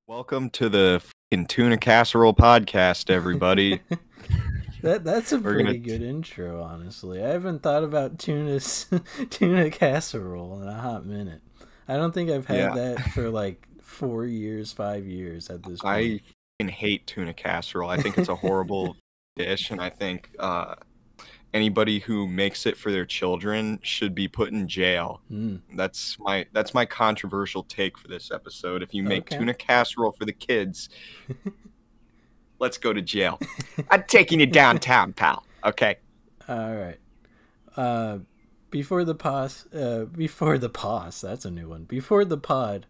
Welcome to the fucking tuna casserole podcast, everybody. That's a We're gonna pretty good intro, honestly. I haven't thought about tuna casserole in a hot minute. I don't think I've had yeah, that for like 4 years, 5 years at this point. I fucking hate tuna casserole. I think it's a horrible dish, and I think anybody who makes it for their children should be put in jail. Mm, That's my controversial take for this episode. If you make okay. tuna casserole for the kids, let's go to jail. I'm taking you downtown, pal. Okay. All right. Uh, that's a new one. Before the pod,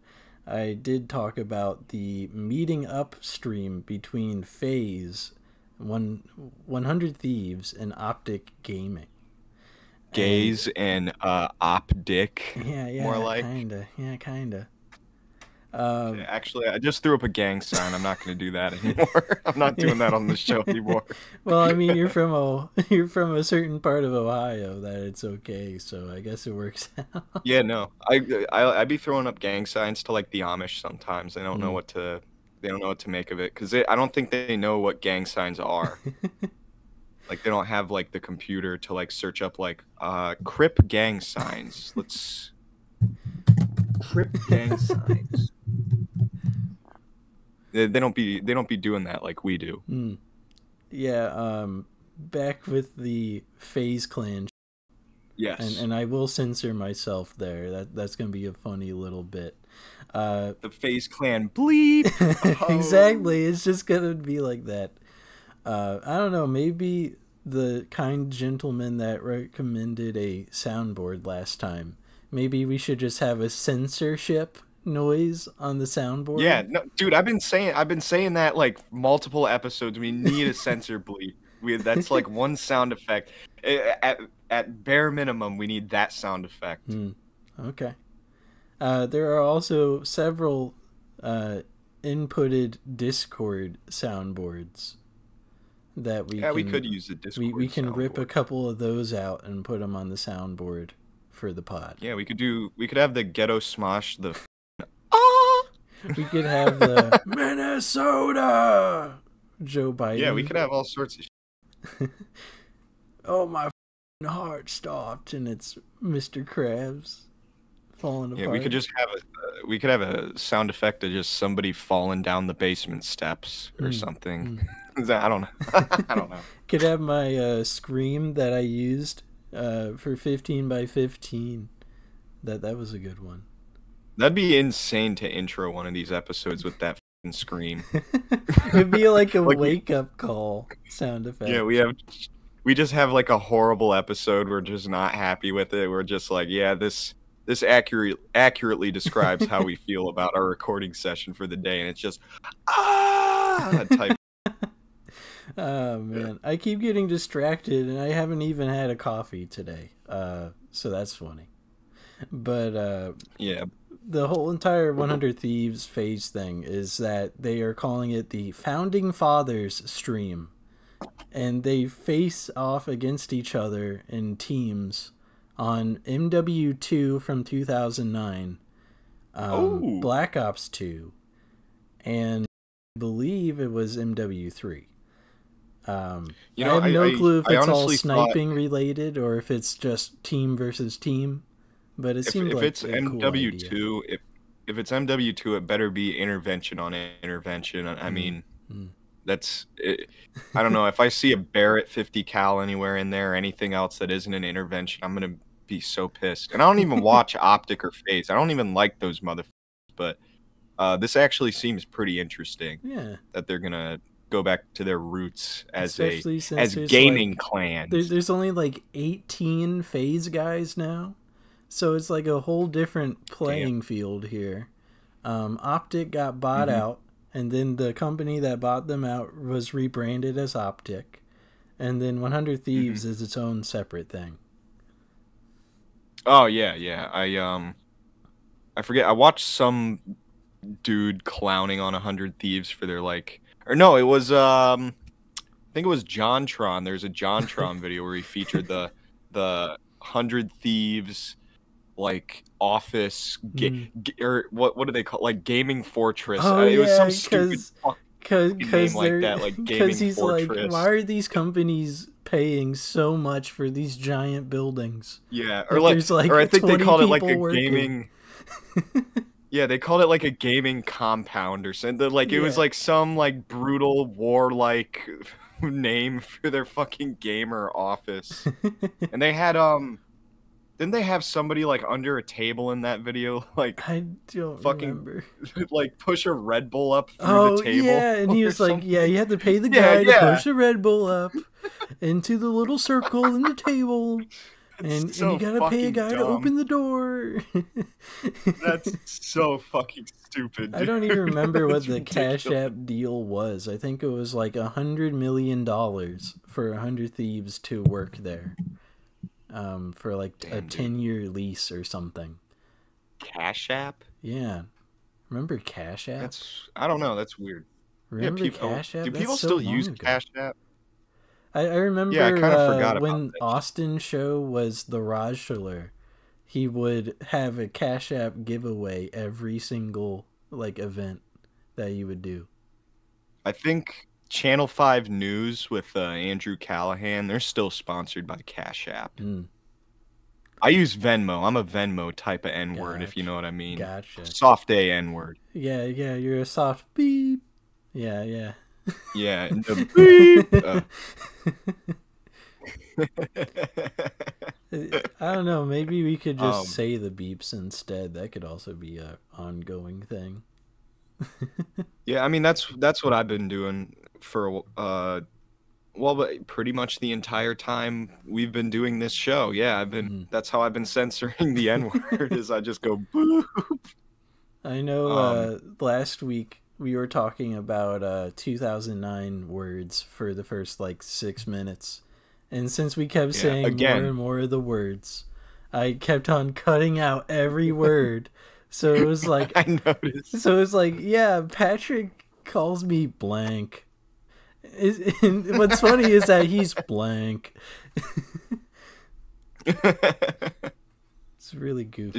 I did talk about the meeting up stream between FaZe 100 Thieves and Optic Gaming. And Gaze and optic, more like. kinda. Actually, I just threw up a gang sign. I'm not going to do that anymore. I'm not doing that on the show anymore. Well, I mean, you're from a certain part of Ohio that it's okay, so I guess it works out. Yeah, no, I be throwing up gang signs to like the Amish sometimes. Mm. They don't know what to make of it because I don't think they know what gang signs are. Like they don't have like the computer to like search up like Crip gang signs. Let's Crip gang signs. They don't be doing that like we do. Mm. Yeah, back with the FaZe Clan, Yes. and I will censor myself there. That's gonna be a funny little bit. The FaZe Clan bleep. Exactly, it's just gonna be like that. I don't know, maybe the kind gentleman that recommended a soundboard last time, maybe we should just have a censorship noise on the Yeah, soundboard. no, dude, I've been saying that like multiple episodes. We need a censor bleep. That's like one sound effect. At bare minimum, we need that sound effect. Hmm. Okay. There are also several inputted Discord soundboards that Yeah, we could use the we Discord can rip a soundboard. couple of those out and put them on the soundboard for the pod. Yeah, we could have the ghetto smosh the ah. We could have the Minnesota Joe Yeah, we Biden. could have all sorts of Oh, my heart stopped, and it's Mr. Krabs falling Yeah, we could apart. just have we could have a sound effect of just somebody falling down the basement steps or Mm. something. Mm. I don't know. I don't know. Could have my scream that I used for 15 by 15. That was a good one. That'd be insane to intro one of these episodes with that fucking scream. It'd be like a Like wake up call sound yeah, effect. we just have like a horrible episode. We're just not happy with it. We're just like, yeah, this accurately describes how we feel about our recording session for the day, and it's just type. Oh man, I keep getting distracted, and I haven't even had a coffee today. So that's funny. But Yeah, the whole entire 100 Thieves phase thing is that they are calling it the Founding Fathers stream, and they face off against each other in teams on MW2 from 2009, oh, Black Ops 2, and I believe it was MW3. you I know, have no clue if I it's all honestly thought sniping related or if it's just team versus team, but it seemed if like it's a cool idea. MW2, if it's MW2, it better be intervention on intervention. I Mm, mean, mm. that's it. I don't know if I see a Barrett 50 cal anywhere in there or anything else that isn't an intervention, I'm gonna be so pissed. And I don't even watch Optic or Phase. I don't even like those motherfuckers. But this actually seems pretty interesting Yeah, that they're gonna go back to their roots especially since as there's gaming like clans. there's only like 18 phase guys now, so it's like a whole different Damn. playing field here. Optic got bought Hmm. out, and then the company that bought them out was rebranded as Optic, and then 100 Hmm. Thieves is its own separate thing. Oh yeah, yeah. I forget. I watched some dude clowning on 100 Thieves for their like, or no, it was I think it was JonTron. There's a JonTron video where he featured the 100 Thieves like office Mm. or what do they call, like Gaming Fortress? Oh It was some yeah, stupid name because like they're that, like because Gaming he's like, why Fortress. are these companies paying so much for these giant buildings Yeah, if there's or I like think they 20 called it like people a working? gaming. Yeah, they called it like a gaming compound or something. Like it was Yeah. like some like brutal war-like name for their fucking gamer office. And they had didn't they have somebody like under a table in that video like I don't fucking remember. like push a Red Bull up through the Oh table yeah, and he or was like, yeah, something? you had to pay the Yeah, guy to yeah. push a Red Bull up into the little circle in the table, It's and you so gotta pay a fucking guy to dumb. open the door. That's so fucking stupid, I dude. don't even remember what That's the Cash ridiculous. App deal was. I think it was like $100 million for 100 Thieves to work there, for like a Damn, dude. 10-year lease or something. Cash App? Yeah, remember Cash App? I don't know, that's weird. Yeah, Remember people Cash App? do That's people so still long use ago. Cash App? I Yeah, I remember kind of forgot about when that shit. Austin's show was the Rodular, he would have a Cash App giveaway every single like event that you would do. I think Channel 5 News with Andrew Callahan, they're still sponsored by Cash App. Mm, I use Venmo. I'm a Venmo type of N-word, if you gotcha. know what I mean. Gotcha. Soft A N-word. Yeah, yeah, you're a soft beep. Yeah, yeah. Yeah, the beep. I don't know. Maybe we could just Um, say the beeps instead. That could also be a ongoing thing. yeah, I mean that's what I've been doing for well, but pretty much the entire time we've been doing this show. Yeah, Mm. that's how I've been censoring the N-word is I just go boop. I know Um, last week we were talking about 2009 words for the first like 6 minutes. And since we kept yeah, saying more again, and more of the words, I kept on cutting out every word. So it was like, I noticed. yeah, Patrick calls me blank. And what's funny is that he's blank. It's really goofy.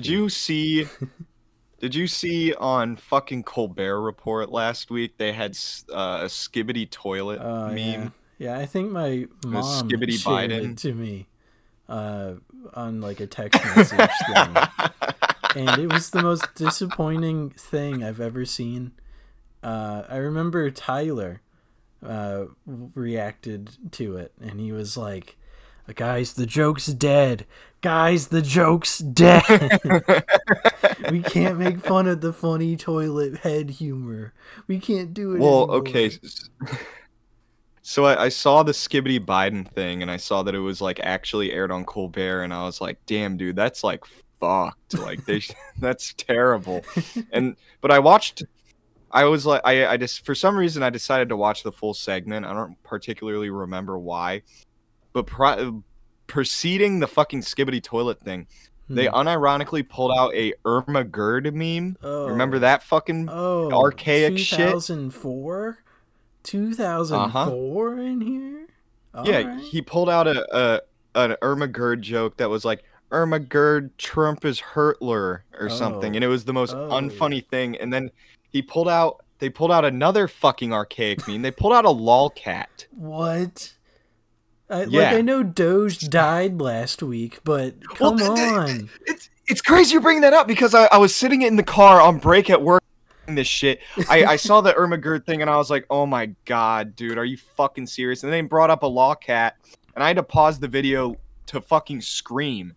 Did you see on fucking Colbert Report last week they had a skibbity toilet Oh yeah, meme? yeah. I think my It was mom Skibbity shared it Biden. to me, on like a text message thing, and it was the most disappointing thing I've ever seen. I remember Tyler reacted to it, and he was like, "Guys, the joke's dead. Guys, the joke's dead. We can't make fun of the funny toilet head humor. We can't do it Well, anymore." okay. So I saw the Skibbity Biden thing, and I saw that it was like actually aired on Colbert, and I was like, "Damn, dude, that's like fucked. Like that's terrible." But I watched. I was like, I just for some reason I decided to watch the full segment. I don't particularly remember why, but preceding the fucking Skibbity toilet thing, they Hmm. unironically pulled out a Irma Gerd meme. You remember Oh, that fucking oh, archaic shit? 2004? Uh-huh. 2004 in here? Yeah, Alright. he pulled out an Irma Gerd joke that was like Irma Gerd Trump is Hurtler or something, and Oh, it was the most oh. unfunny thing. And then they pulled out another fucking archaic meme. They pulled out a lolcat. What? I Yeah. know Doge died last week, but Well, come on. it's crazy you bring that up because I was sitting in the car on break at work this shit. I saw the Irma Gerd thing and I was like, oh my god, dude, are you fucking serious? And then they brought up a lawcat and I had to pause the video to fucking scream.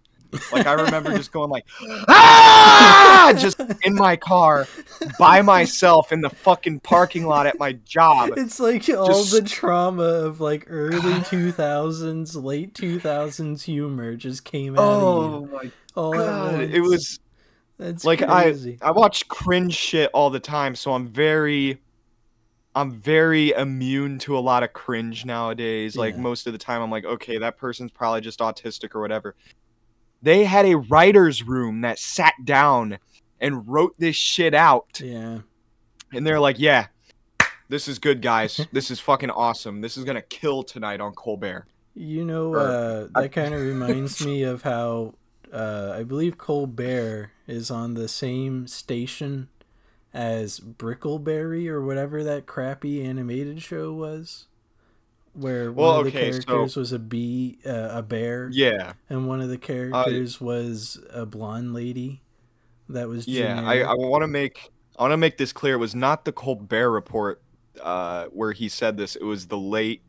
Like I remember just going like, ah, just in my car by myself in the fucking parking lot at my job. It's like all Just the trauma of like early 2000s, late 2000s humor just came out of you oh my all at god, it once. was That's like crazy. I watch cringe shit all the time, so I'm very immune to a lot of cringe nowadays. Like Yeah. most of the time I'm like, okay, that person's probably just autistic or whatever. They had a writer's room that sat down and wrote this shit out. Yeah. And they're like, yeah, this is good, guys. This is fucking awesome. This is going to kill tonight on Colbert. You know, Or, that kind of reminds me of how I believe Colbert is on the same station as Brickleberry or whatever that crappy animated show was, where one Well, of the okay, so characters was a bear, yeah, and one of the uh, characters was a blonde lady that was yeah. I generic. want to make this clear. It was not the Colbert Report where he said this. It was the Late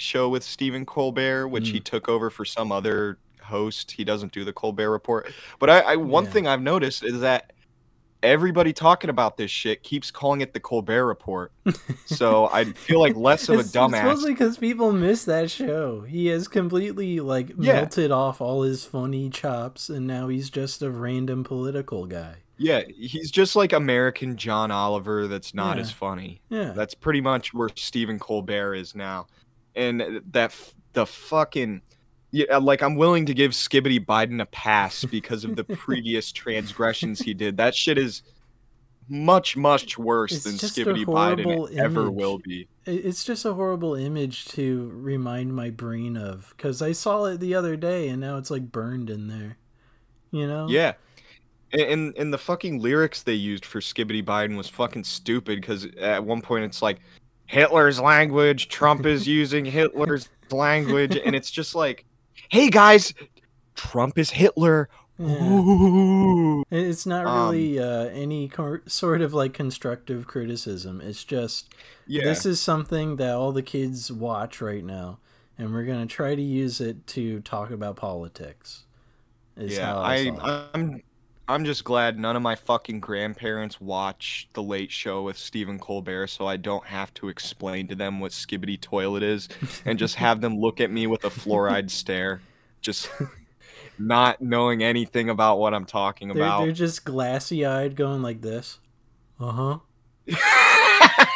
Show with Stephen Colbert, which he Mm, took over for some other host. He doesn't do the Colbert Report. But I one yeah. thing I've noticed is that everybody talking about this shit keeps calling it the Colbert Report. So I feel like less of a It's dumbass. mostly because people miss that show. He has completely like Yeah. melted off all his funny chops, and now he's just a random political guy. Yeah, he's just like American John Oliver that's not as Yeah, funny. yeah. That's pretty much where Stephen Colbert is now. And the fucking yeah, like I'm willing to give Skibbity Biden a pass because of the previous transgressions he did. That shit is much, much worse It's than just a Skibbity Biden horrible ever will image. be. It's just a horrible image to remind my brain of, because I saw it the other day and now it's like burned in there. You know? Yeah. And the fucking lyrics they used for Skibbity Biden was fucking stupid because at one point it's like Hitler's language, Trump is using Hitler's language, and it's just like, hey guys, Trump is Hitler. Yeah. Ooh. It's not really any sort of like constructive criticism. It's just, Yeah, this is something that all the kids watch right now, and we're gonna try to use it to talk about politics. Is yeah. how I saw it. I'm just glad none of my fucking grandparents watch The Late Show with Stephen Colbert, so I don't have to explain to them what Skibbity Toilet is, and just have them look at me with a fluoride stare, just not knowing anything about what I'm talking They're about. just glassy eyed, going like this. Uh huh.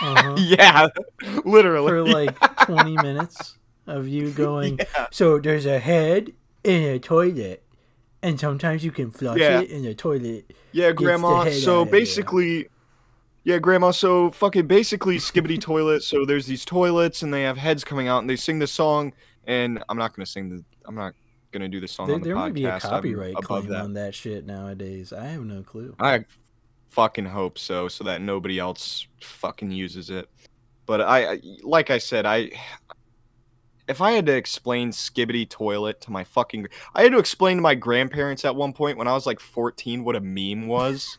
Uh huh. Yeah, literally. For like 20 minutes of you going. Yeah, So there's a head in a toilet, and sometimes you can flush yeah, it, and the toilet yeah, gets the Grandma. head So out of there. basically, yeah, Grandma. So fucking basically, Skibbity Toilet. So there's these toilets, and they have heads coming out, and they sing this song. And I'm not gonna sing the. I'm not gonna do the song on the There might be a podcast. I'm copyright above claim that. on that shit nowadays. I have no clue. I fucking hope so, so that nobody else fucking uses it. But like I said, if I had to explain Skibbity Toilet to my fucking, I had to explain to my grandparents at one point when I was like 14 what a meme was,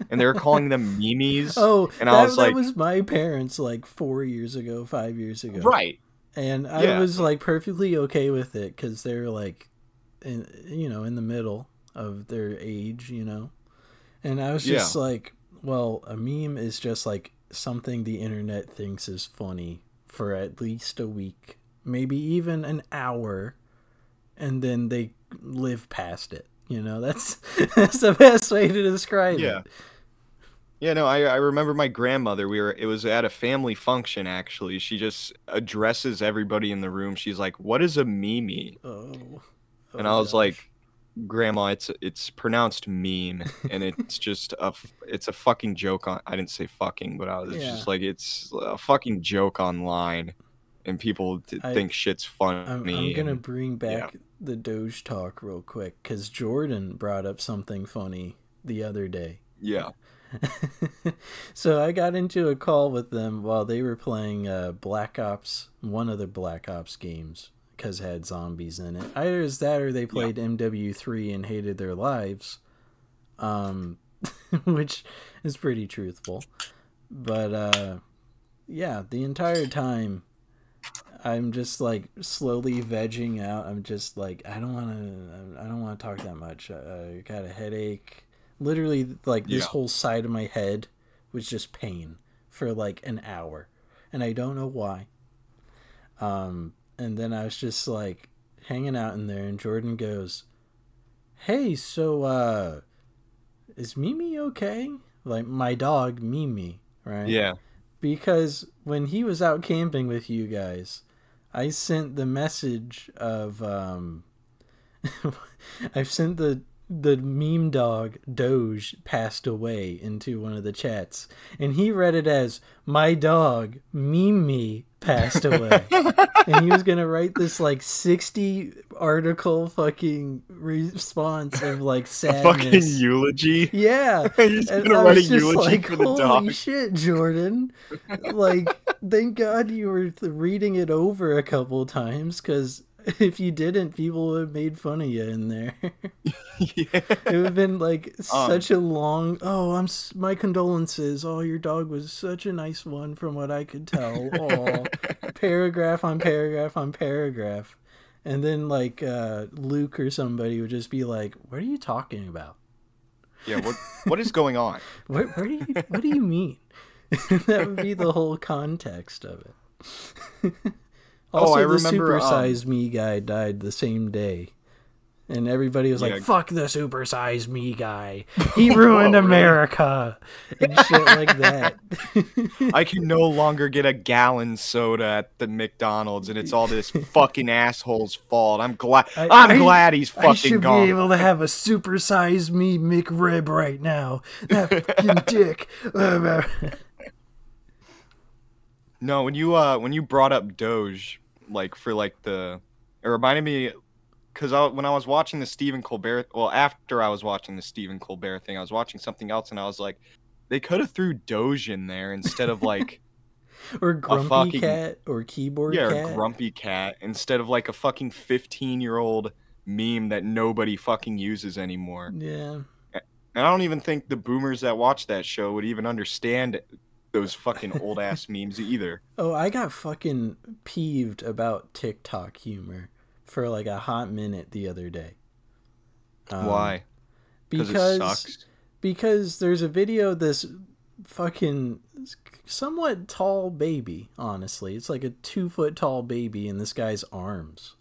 and they were calling them memes, Oh, and I was that like, was my parents like 4 years ago, 5 years ago, right, and I yeah, was like perfectly okay with it because they're like, in the middle of their age, and I was yeah, just like, well, a meme is just like something the internet thinks is funny for at least a week, maybe even an hour, and then they live past it. That's that's the best way to describe yeah. it. Yeah, no, I remember my grandmother. It was at a family function actually. She just addresses everybody in the room. She's like, "What is a meme?" Oh, And oh I was like, gosh. Grandma, it's pronounced meme, and it's just it's a fucking joke on. I didn't say fucking, but I was Yeah, just like, it's a fucking joke online, and people I think shit's I'm funny, gonna and bring yeah, back the Doge talk real quick because Jordan brought up something funny the other day. yeah, So I got into a call with them while they were playing Black Ops, one of the Black Ops games, because it had zombies in it. Either is that or they yeah, played MW3 and hated their lives, um, which is pretty truthful. But yeah, the entire time I'm just like slowly vegging out. I'm just like, I don't want to talk that much. I got a headache. Literally, like this yeah, whole side of my head was just pain for like an hour, and I don't know why. And then I was just like hanging out in there, and Jordan goes, "Hey, so is Mimi okay?" Like my dog Mimi, right? yeah, Because when he was out camping with you guys, I sent the message of I've sent the meme dog Doge passed away into one of the chats, and he read it as my dog meme me passed away. And he was gonna write this like 60 article fucking response of like sadness. A fucking eulogy. Yeah. He's And gonna I write a was just eulogy like, for the holy dog. shit, Jordan. Like, thank God you were reading it over a couple times, because if you didn't, people would have made fun of you in there. Yeah. It would have been like such a long, my condolences. Oh, your dog was such a nice one from what I could tell. Oh, paragraph on paragraph on paragraph. And then like Luke or somebody would just be like, what are you talking about? Yeah, what is going on? What do you mean? That would be the whole context of it. Also, I the remember, Supersize Me guy died the same day. And everybody was like, fuck the Supersize Me guy. He ruined America. And shit like that. I can no longer get a gallon soda at the McDonald's, and it's all this fucking asshole's fault. I'm glad he's fucking I should gone. be able to have a Supersize Me McRib right now. That fucking dick. No, when you brought up Doge, like for like it reminded me, because when I was watching the Stephen Colbert, well, after I was watching the Stephen Colbert thing, I was watching something else, and I was like, they could have threw Doge in there instead of like or Grumpy Cat or Keyboard Cat. Yeah, or Grumpy Cat instead of like a fucking 15-year-old meme that nobody fucking uses anymore. Yeah. And I don't even think the boomers that watch that show would even understand those fucking old ass memes either. Oh, I got fucking peeved about TikTok humor for like a hot minute the other day. Why? Because it sucks? Because there's a video of this fucking somewhat tall baby, honestly. It's like a 2-foot tall baby in this guy's arms.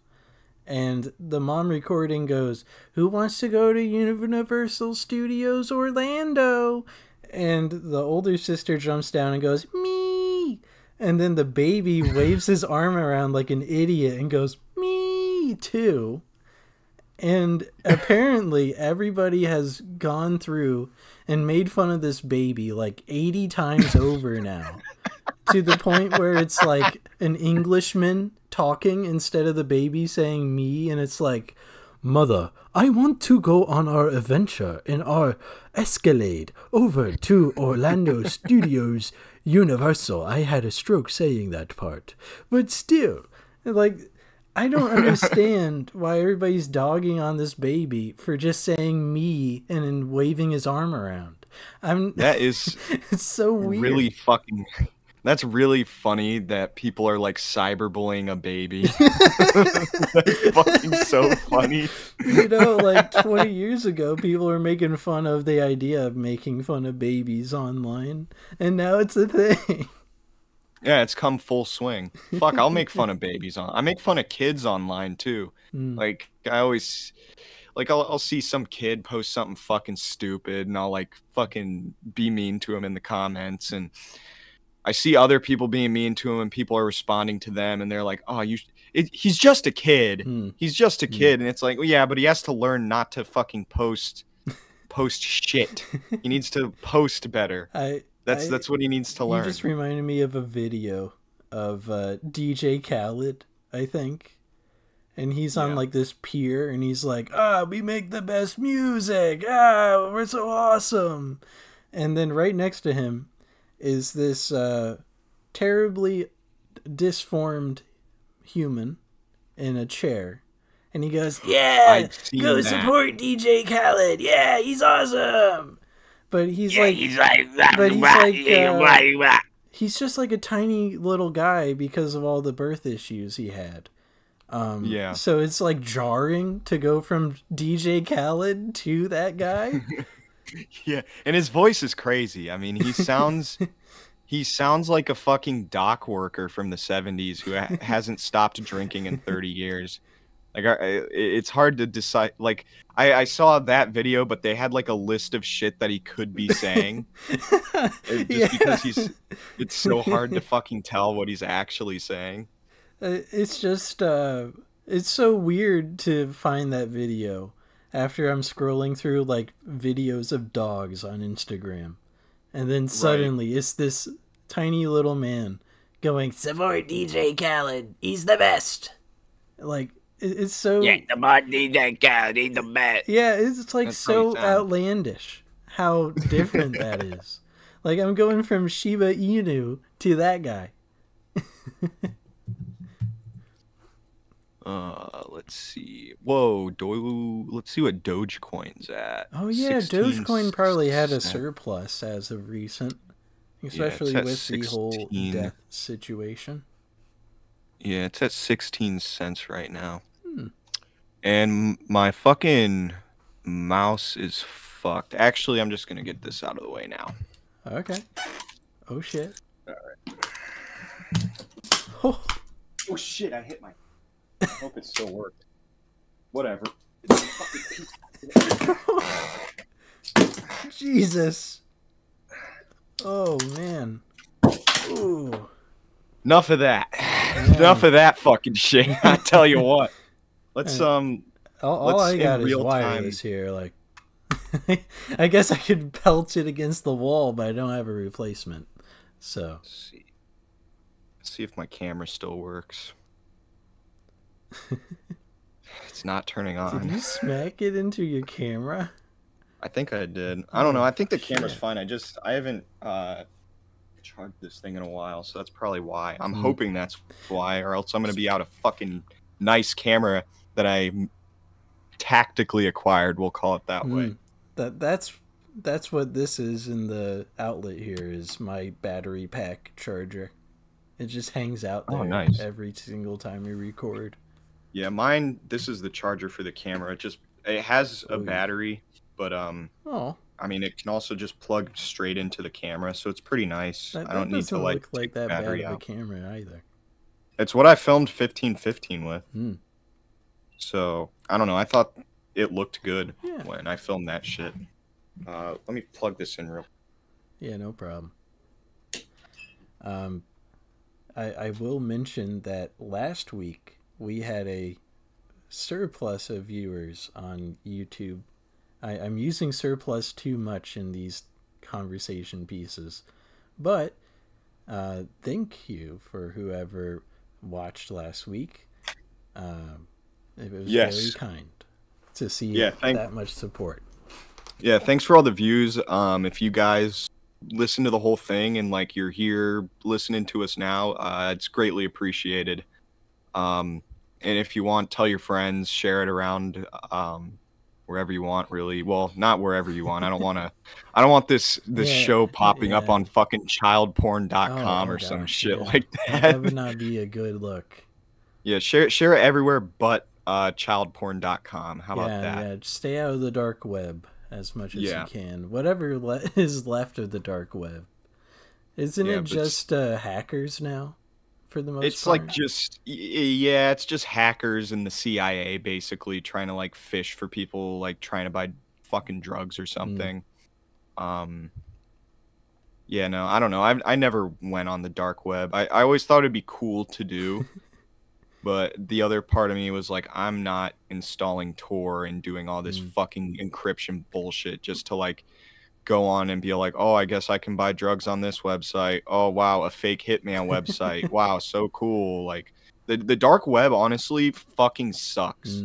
And the mom recording goes, who wants to go to Universal Studios Orlando? And the older sister jumps down and goes, me! And then the baby waves his arm around like an idiot and goes, me too. And apparently everybody has gone through and made fun of this baby like 80 times over now. To the point where it's like an Englishman talking instead of the baby saying me, and it's like, Mother, I want to go on our adventure in our Escalade over to Orlando Studios Universal. I had a stroke saying that part. But still, like, I don't understand why everybody's dogging on this baby for just saying me and then waving his arm around. That is it's so weird. Really fucking... That's really funny that people are like cyberbullying a baby. That's fucking so funny. You know, like 20 years ago, people were making fun of the idea of making fun of babies online, and now it's a thing. Yeah, it's come full swing. Fuck, I'll make fun of babies I make fun of kids online too. Like I always, like I'll see some kid post something fucking stupid, and I'll like fucking be mean to him in the comments, and I see other people being mean to him, and people are responding to them, and they're like, "Oh, he's just a kid. He's just a kid." And it's like, well, yeah, but he has to learn not to fucking post shit. He needs to post better. That's what he needs to learn. You just reminded me of a video of DJ Khaled, I think, and he's on like this pier, and he's like, we make the best music. We're so awesome. And then right next to him is this terribly disformed human in a chair, and he goes, "Yeah, go support DJ Khaled. Yeah, he's awesome." But he's he's just like a tiny little guy because of all the birth issues he had. So it's like jarring to go from DJ Khaled to that guy. Yeah, and his voice is crazy. I mean, he sounds like a fucking dock worker from the 70s who hasn't stopped drinking in 30 years. Like, it's hard to decide. Like, I saw that video, but they had like a list of shit that he could be saying. Because it's so hard to fucking tell what he's actually saying. It's just, it's so weird to find that video after I'm scrolling through like videos of dogs on Instagram, and then suddenly it's this tiny little man going, "Support DJ Khaled, he's the best." Like it's so support DJ Khaled, he's the best. Yeah, it's like so outlandish how different that is. Like I'm going from Shiba Inu to that guy. Let's see. Whoa, let's see what Dogecoin's at. Oh yeah, Dogecoin probably had a surplus as of recent, especially with the whole death situation. Yeah, it's at 16 cents right now. And my fucking mouse is fucked. Actually, I'm just gonna get this out of the way now. Okay. Oh shit. Alright. Oh shit, I hit my... I hope it still worked. Whatever. Jesus. Oh man. Ooh. Enough of that. Yeah. Enough of that fucking shit. I tell you what. Let's all I got is wireless here. Like, I guess I could pelt it against the wall, but I don't have a replacement. So let's see if my camera still works. It's not turning on. Did you smack it into your camera? I think I did. I don't know. I think the camera's fine. I haven't charged this thing in a while, so that's probably why. I'm hoping that's why, or else I'm gonna be out a fucking nice camera that I tactically acquired. We'll call it that way. That's what this is in the outlet here. Is my battery pack charger. It just hangs out there every single time we record. Yeah, mine. This is the charger for the camera. It has a battery, but I mean, it can also just plug straight into the camera, so it's pretty nice. I don't need to look like that bad of a camera either. It's what I filmed 1515 with. So I don't know. I thought it looked good when I filmed that shit. Let me plug this in real. Yeah, no problem. I will mention that last week we had a surplus of viewers on YouTube. I'm using surplus too much in these conversation pieces, but thank you for whoever watched last week. It was very kind to see that much support. Yeah, thanks for all the views. If you guys listen to the whole thing and like you're here listening to us now, it's greatly appreciated. And if you want, tell your friends, share it around wherever you want, really. Well, not wherever you want. I don't want this show popping up on fucking childporn.com or some shit like that. That would not be a good look. Yeah, share it everywhere but childporn.com. How about that? Yeah, just stay out of the dark web as much as you can. Whatever is left of the dark web. Isn't it just hackers now? For the most it's part? Like it's just hackers and the CIA basically trying to like fish for people like trying to buy fucking drugs or something. Yeah, no, I don't know. I never went on the dark web. I always thought it'd be cool to do. But the other part of me was like, I'm not installing Tor and doing all this fucking encryption bullshit just to like go on and be like, oh, I guess I can buy drugs on this website. Oh, wow, a fake hitman website. Wow, so cool. Like, the dark web, honestly, fucking sucks.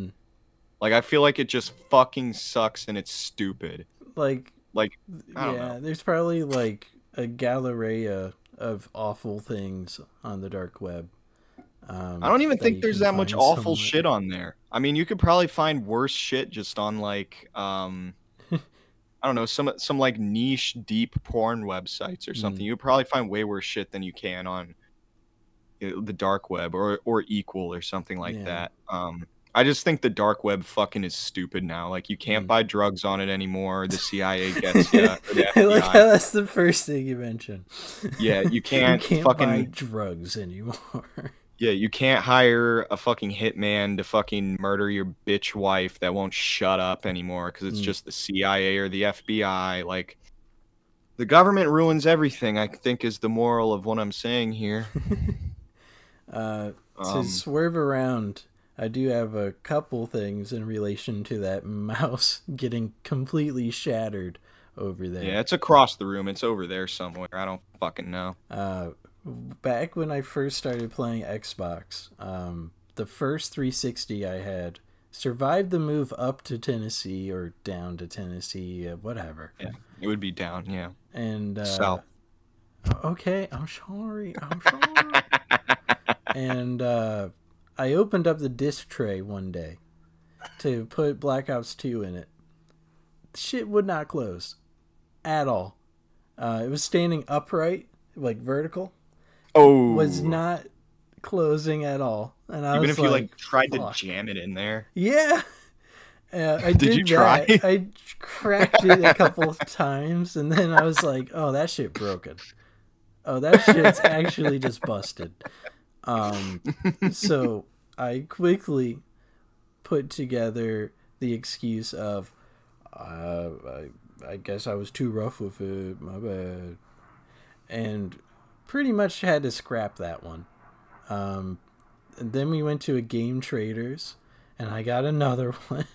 Like, I feel like it just fucking sucks and it's stupid. Like I don't know. There's probably, like, a galleria of awful things on the dark web. I don't even think there's that much awful shit on there. I mean, you could probably find worse shit just on, like, I don't know, some like niche deep porn websites or something. You would probably find way worse shit than you can on the dark web or Equal or something like that. I just think the dark web fucking is stupid now. Like, you can't buy drugs on it anymore. The CIA gets you. Like how that's the first thing you mentioned. Yeah, you can't fucking buy drugs anymore. Yeah, you can't hire a fucking hitman to fucking murder your bitch wife that won't shut up anymore because it's just the CIA or the FBI. Like, the government ruins everything, I think, is the moral of what I'm saying here. To swerve around, I do have a couple things in relation to that mouse getting completely shattered over there. Yeah, it's across the room. It's over there somewhere. I don't fucking know. Uh, Back when I first started playing Xbox, the first 360 I had survived the move up to Tennessee or down to Tennessee, whatever. Yeah, it would be down. Yeah, And south. okay, I'm sorry. I'm sorry. And I opened up the disc tray one day to put Black Ops 2 in it. Shit would not close at all. It was standing upright, like vertical. Oh, Was not closing at all. And I even was if you like, tried fuck. to jam it in there. Yeah. I Did you try? that. I cracked it a couple of times, and then I was like, oh, that shit broken. Oh, that shit's actually just busted. So I quickly put together the excuse of, I guess I was too rough with it, my bad. And pretty much had to scrap that one. And then we went to a Game Traders, and I got another one.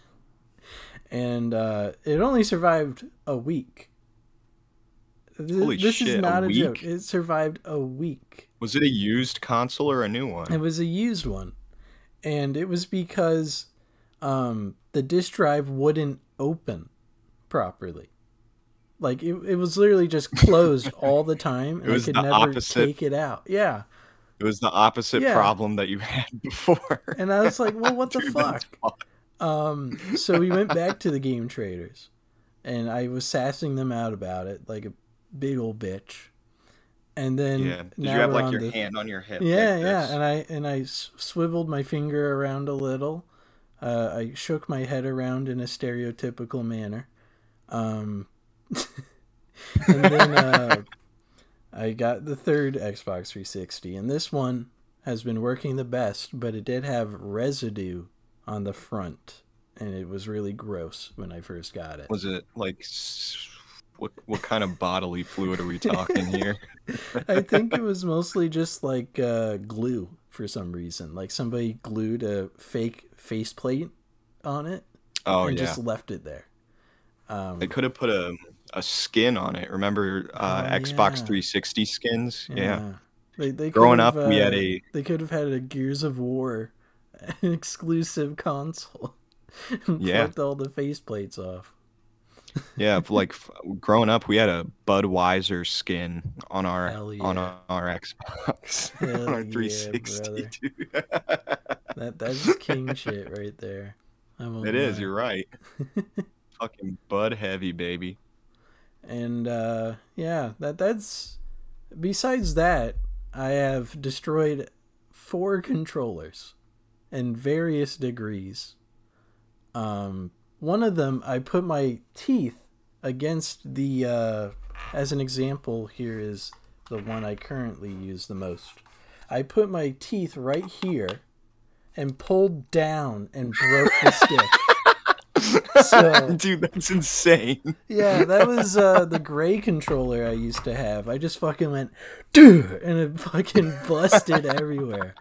And it only survived a week. Holy this shit, is not a a week? joke. It survived a week. Was it a used console or a new one? It was a used one. And it was because the disk drive wouldn't open properly. Like, it was literally just closed all the time, and I could never take it out. Yeah. It was the opposite problem that you had before. And I was like, well, what the fuck? So we went back to the Game Traders, and I was sassing them out about it like a big old bitch. And then did you have like your hand on your hip? Yeah, like and I swiveled my finger around a little. I shook my head around in a stereotypical manner. And then I got the third Xbox 360, and this one has been working the best, but it did have residue on the front, and it was really gross when I first got it. Was it like, what kind of bodily fluid are we talking here? I think it was mostly just like glue for some reason. Like somebody glued a fake faceplate on it and just left it there. They could have put a skin on it. Remember Xbox 360 skins? Yeah. They growing up, we had They could have had a Gears of War exclusive console. And flipped all the faceplates off. Yeah, like growing up, we had a Budweiser skin on our Xbox, on our 360. That's king shit right there. It is. You're right. Fucking Bud heavy, baby. And that's. Besides that, I have destroyed 4 controllers in various degrees. One of them, I put my teeth against the, as an example, here is the one I currently use the most. I put my teeth right here and pulled down and broke the stick. So, dude, that's insane. Yeah, that was the gray controller I used to have. I just fucking went, dude, and it fucking busted everywhere.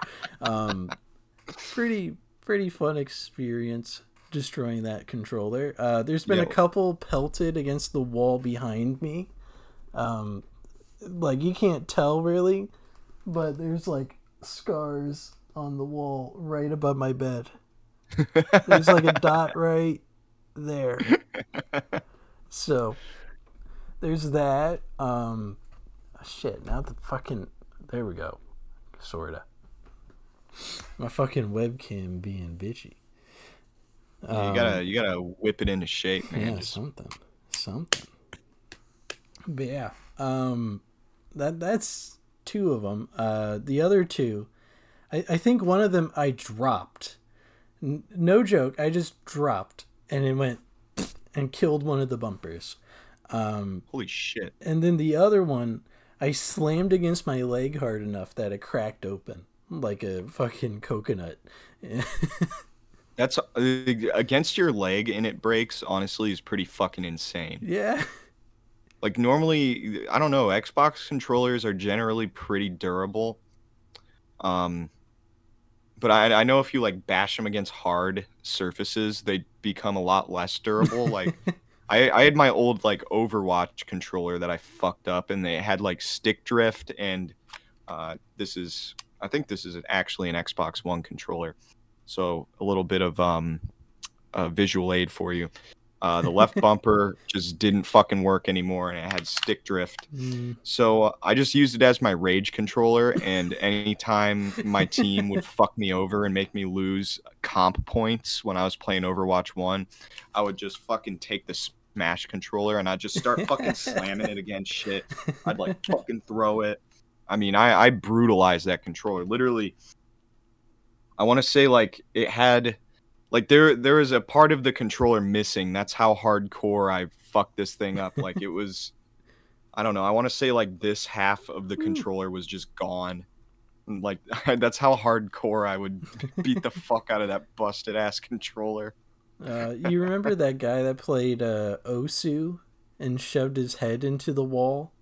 Pretty fun experience destroying that controller. There's been a couple pelted against the wall behind me. Like, you can't tell really, but there's like scars on the wall right above my bed. There's like a dot right there. So there's that. Shit, now the fucking, there we go. Sorta. My fucking webcam being bitchy. Yeah, you gotta whip it into shape, man. Yeah, something. But yeah, that's 2 of them. The other 2, I think one of them I dropped. No joke, I just dropped, and it went and killed one of the bumpers. Holy shit! And then the other one, I slammed against my leg hard enough that it cracked open like a fucking coconut. That's against your leg and it breaks, honestly, is pretty fucking insane. Yeah. Like, normally, I don't know, Xbox controllers are generally pretty durable. but I know if you like bash them against hard surfaces, they become a lot less durable. Like I had my old like Overwatch controller that I fucked up, and they had like stick drift, and this is I think this is actually an Xbox One controller, so a little bit of a visual aid for you. The left bumper just didn't fucking work anymore, and it had stick drift. So I just used it as my rage controller, and anytime my team would fuck me over and make me lose comp points when I was playing Overwatch 1, I would just fucking take the Smash controller and I'd just start fucking slamming it against shit. I'd like fucking throw it. I mean, I brutalized that controller. Literally, I want to say like it had... Like there was a part of the controller missing. That's how hardcore I fucked this thing up. Like it was, I don't know. I want to say like this half of the controller was just gone. Like that's how hardcore I would beat the fuck out of that busted ass controller. You remember that guy that played Osu and shoved his head into the wall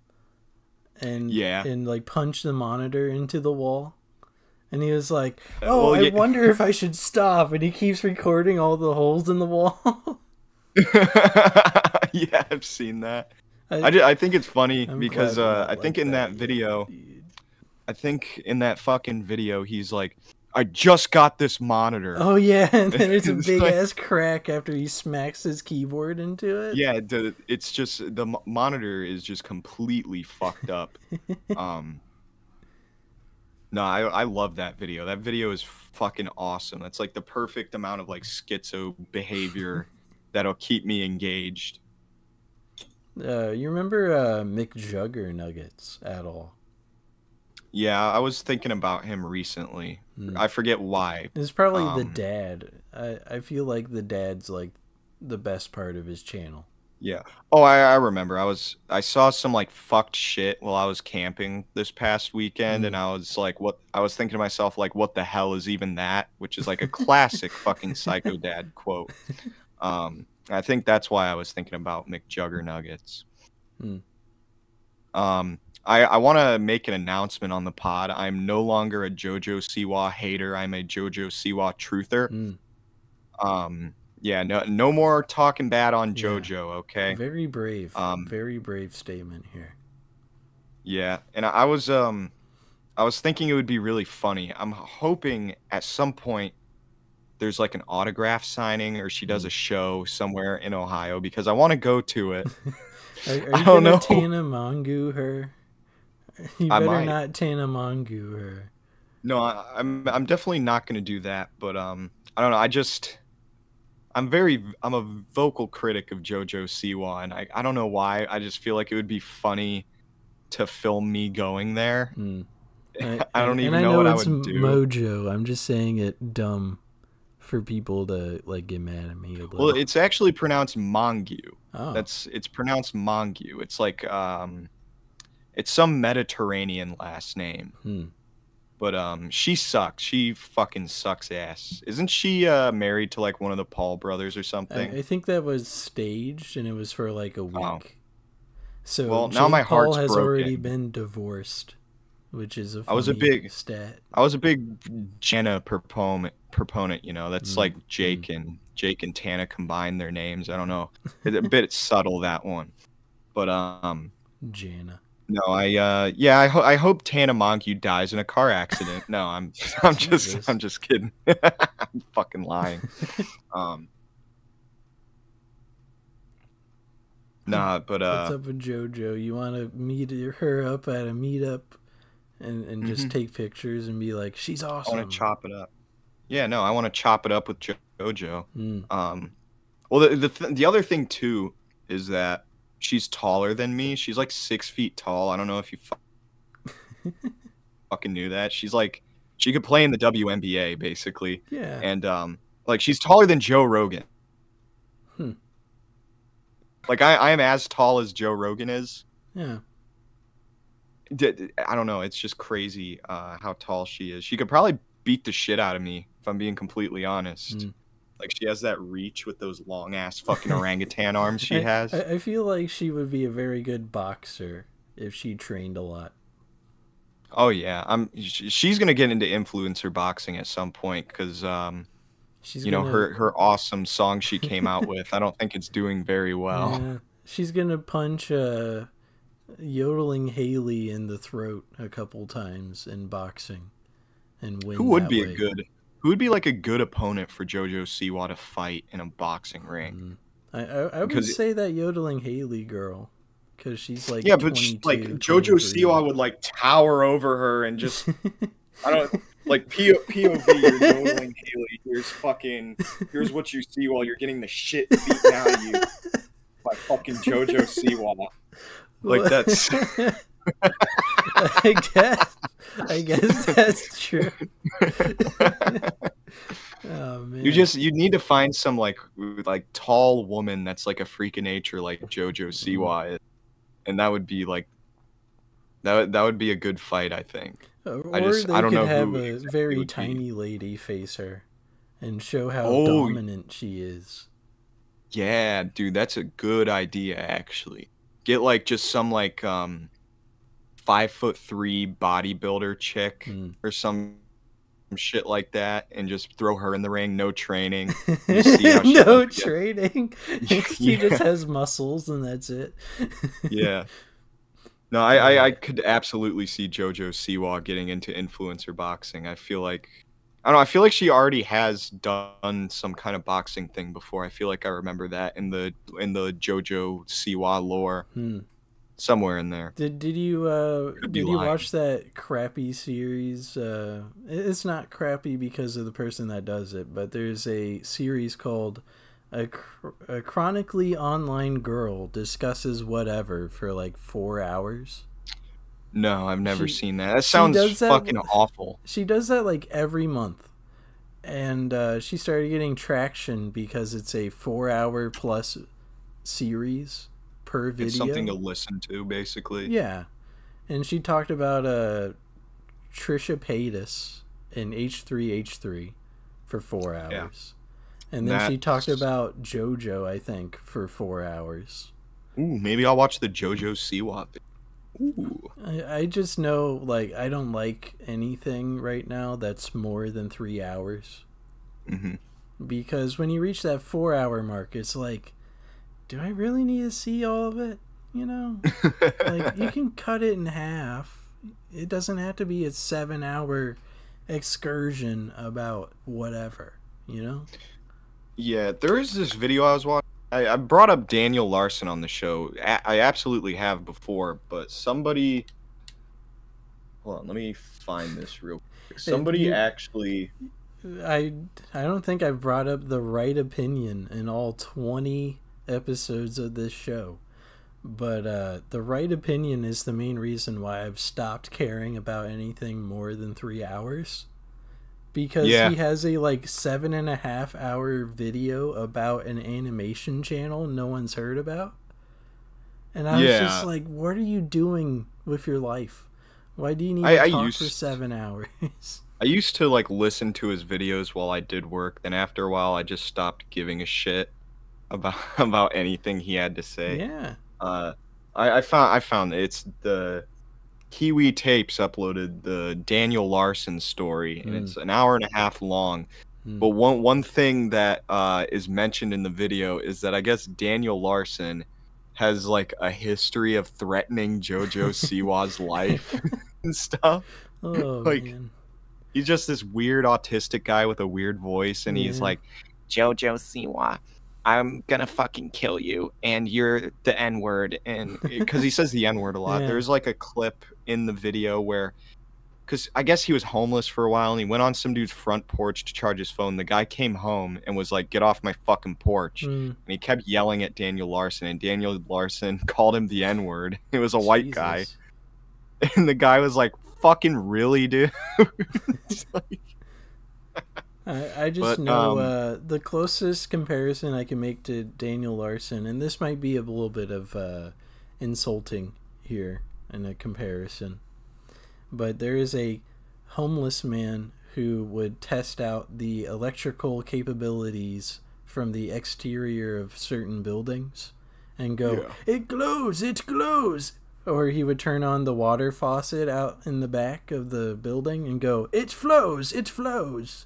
and like punched the monitor into the wall? And he was like, "Oh, I wonder if I should stop." And he keeps recording all the holes in the wall. Yeah, I've seen that. I think it's funny because I think in that video, I think in that fucking video, he's like, "I just got this monitor." Oh yeah, and then there's a big ass crack after he smacks his keyboard into it. Yeah, it's just the monitor is just completely fucked up. No, I love that video. That video is fucking awesome. That's like the perfect amount of like schizo behavior that'll keep me engaged. You remember McJugger Nuggets at all? Yeah, I was thinking about him recently. I forget why. It's probably the dad. I feel like the dad's like the best part of his channel. Yeah. Oh, I remember. I saw some like fucked shit while I was camping this past weekend, and I was like, what? I was thinking to myself like, what the hell is even that? Which is like a classic fucking Psycho Dad quote. I think that's why I was thinking about McJugger Nuggets. I want to make an announcement on the pod. I'm no longer a Jojo Siwa hater. I'm a Jojo Siwa truther. Yeah, no more talking bad on Jojo, okay? Very brave. Very brave statement here. Yeah, and I was thinking it would be really funny. I'm hoping at some point there's like an autograph signing, or she does a show somewhere in Ohio, because I want to go to it. Are you gonna Tana Mongu her? You better not Tana Mongu her. No, I'm definitely not gonna do that. But I don't know. I'm a vocal critic of Jojo Siwa, and I don't know why. I just feel like it would be funny to film me going there. I don't even know what I would do. Mojo. I'm just saying it dumb for people to like get mad at me a little. Well, it's actually pronounced Mongu. Oh. It's pronounced Mongu. It's like it's some Mediterranean last name. But she sucks. She fucking sucks ass. Isn't she married to like one of the Paul brothers or something? I think that was staged, and it was for like a week. Oh. So well, now my heart's Paul has broken. already been divorced, which is a funny stat. I was a big Jenna proponent. You know, that's like Jake and Tana combined their names. I don't know. It's a bit subtle, that one. But Jana. No, I hope Tana Montague dies in a car accident. No, I'm just kidding. I'm fucking lying. Nah, but what's up with JoJo? You want to meet her up at a meetup and just take pictures and be like, she's awesome. I want to chop it up. Yeah, no, I want to chop it up with JoJo. Well, the other thing too is that she's taller than me. She's like 6 feet tall. I don't know if you fucking knew that. She's like, she could play in the WNBA basically. Yeah. And like she's taller than Joe Rogan. Like I am as tall as Joe Rogan is. Yeah. I don't know. It's just crazy how tall she is. She could probably beat the shit out of me if I'm being completely honest. Like she has that reach with those long ass fucking orangutan arms she has. I feel like she would be a very good boxer if she trained a lot. Oh yeah, she's gonna get into influencer boxing at some point because She's you know gonna her awesome song she came out with. I don't think it's doing very well. yeah, she's gonna punch yodeling Haley in the throat a couple times in boxing and Who win would that be a way. good who would be like a good opponent for Jojo Siwa to fight in a boxing ring? Mm. I would Because say that yodeling Haley girl, because she's like yeah, but like 22, Jojo 23. Siwa would like tower over her and just I don't like POV. You're yodeling Haley. Here's what you see while you're getting the shit beaten out of you by fucking Jojo Siwa. Like that's I guess. I guess that's true. Oh man. you need to find some like tall woman that's like a freak of nature like Jojo Siwa is, and that would be like that would be a good fight, I think. Or I they don't could know have who a exactly very would be. tiny lady face her and show how Oh dominant she is. yeah, dude, that's a good idea actually. Get like just some like 5'3" bodybuilder chick Mm. or some shit like that, and just throw her in the ring. No training. You see how she No like, training. She yeah. just has muscles and that's it. Yeah. No, I could absolutely see Jojo Siwa getting into influencer boxing. I feel like I don't know. I feel like she already has done some kind of boxing thing before. I feel like I remember that in the Jojo Siwa lore Hmm. somewhere in there. Did you Could be did you lying. watch that crappy series? It's not crappy because of the person that does it, but there's a series called a chronically online girl discusses whatever for like 4 hours. No, I've never She seen that. That she sounds does that. fucking awful. She does that like every month, and she started getting traction because it's a 4 hour plus series per It's something to video. listen to, basically. Yeah, and she talked about Trisha Paytas in H3H3 for 4 hours. And then she talked That's about JoJo, I think, for 4 hours. ooh, maybe I'll watch the Jojo Siwa. Ooh. I just know, like, I don't like anything right now that's more than 3 hours. Mm-hmm. Because when you reach that 4 hour mark, it's like, do I really need to see all of it? You know? Like, you can cut it in half. It doesn't have to be a 7 hour excursion about whatever, you know? Yeah, there is this video I was watching. I brought up Daniel Larson on the show. I absolutely have before, but somebody. Hold on, let me find this real quick. Somebody You, actually. I don't think I've brought up the right opinion in all 20 episodes of this show. But the right opinion is the main reason why I've stopped caring about anything more than 3 hours. Because Yeah, he has a like 7.5 hour video about an animation channel no one's heard about. And I was just yeah. like, what are you doing with your life? Why do you need I, to I talk for used 7 hours? I used to like listen to his videos while I did work. Then after a while, I just stopped giving a shit about about anything he had to say. Yeah. Uh, I found it's the Kiwi Tapes uploaded the Daniel Larson story, and Mm, it's an hour and a half long. mm. But one thing that is mentioned in the video is that I guess Daniel Larson has like a history of threatening Jojo Siwa's life and stuff. Oh, Like man. he's just this weird autistic guy with a weird voice, and he's Yeah. like, Jojo Siwa, I'm gonna fucking kill you, and you're the N word, and because he says the N word a lot. Yeah. There's like a clip in the video where, because I guess he was homeless for a while, and he went on some dude's front porch to charge his phone. The guy came home and was like, "Get off my fucking porch!" Mm, And he kept yelling at Daniel Larson, and Daniel Larson called him the N word. It was a white guy, Jesus. and the guy was like, "Fucking really, dude?" It's like, I just but know the closest comparison I can make to Daniel Larson, and this might be a little bit of insulting here in a comparison, but there is a homeless man who would test out the electrical capabilities from the exterior of certain buildings and go, yeah. it glows, Or he would turn on the water faucet out in the back of the building and go, "It flows, it flows,"